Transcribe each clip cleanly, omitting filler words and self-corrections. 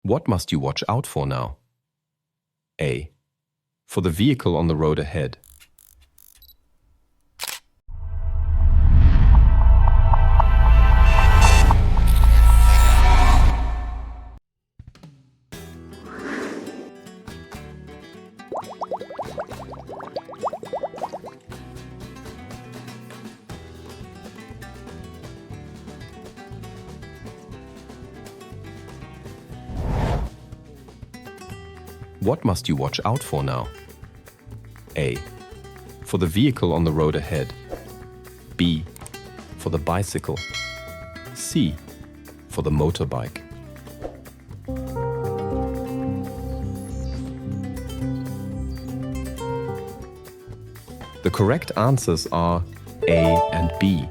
What must you watch out for now? A. For the vehicle on the road ahead. What must you watch out for now? A. For the vehicle on the road ahead. B. For the bicycle. C. For the motorbike. The correct answers are A and B.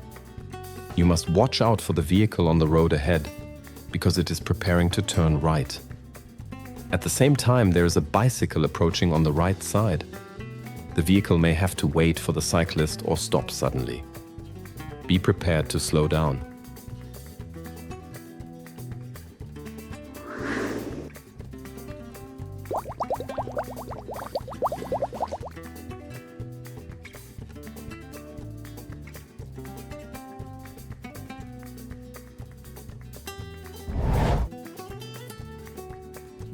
You must watch out for the vehicle on the road ahead because it is preparing to turn right. At the same time, there is a bicycle approaching on the right side. The vehicle may have to wait for the cyclist or stop suddenly. Be prepared to slow down.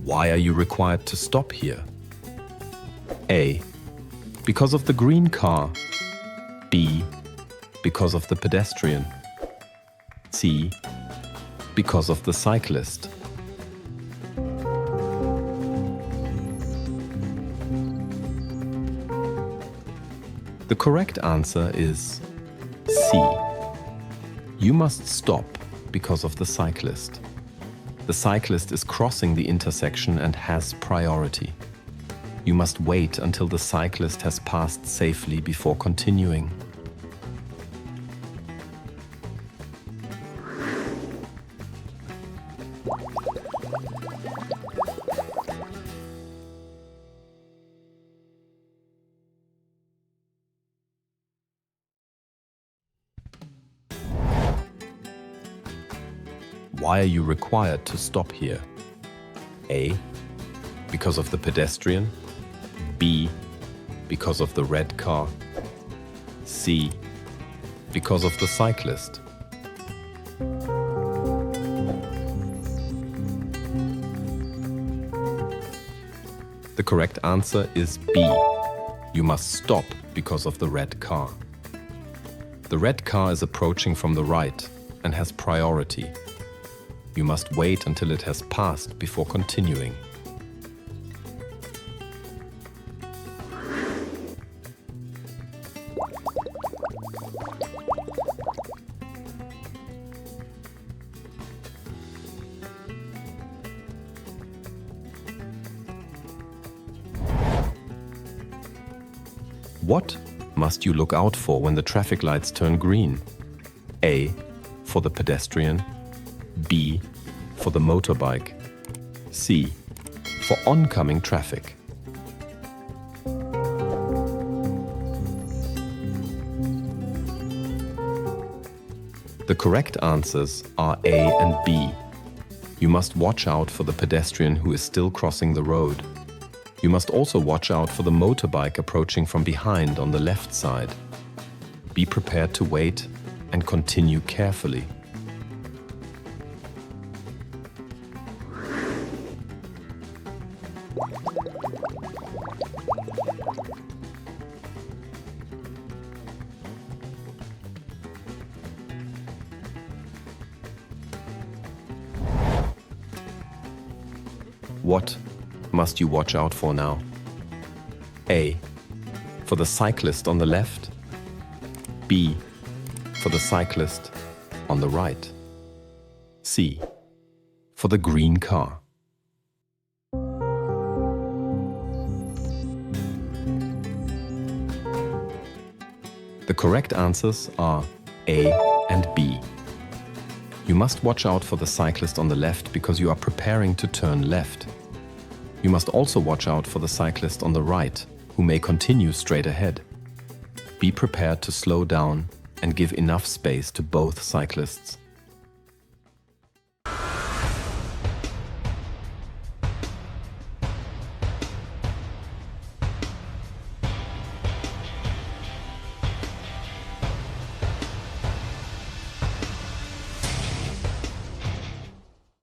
Why are you required to stop here? A. Because of the green car. B. Because of the pedestrian. C. Because of the cyclist. The correct answer is C. You must stop because of the cyclist. The cyclist is crossing the intersection and has priority. You must wait until the cyclist has passed safely before continuing. Why are you required to stop here? A. Because of the pedestrian. B. Because of the red car. C. Because of the cyclist. The correct answer is B. You must stop because of the red car. The red car is approaching from the right and has priority. You must wait until it has passed before continuing. What must you look out for when the traffic lights turn green? A. For the pedestrian. B. For the motorbike. C. For oncoming traffic. The correct answers are A and B. You must watch out for the pedestrian who is still crossing the road. You must also watch out for the motorbike approaching from behind on the left side. Be prepared to wait and continue carefully. What must you watch out for now? A. For the cyclist on the left. B. For the cyclist on the right. C. For the green car. The correct answers are A and B. You must watch out for the cyclist on the left because you are preparing to turn left. You must also watch out for the cyclist on the right, who may continue straight ahead. Be prepared to slow down and give enough space to both cyclists.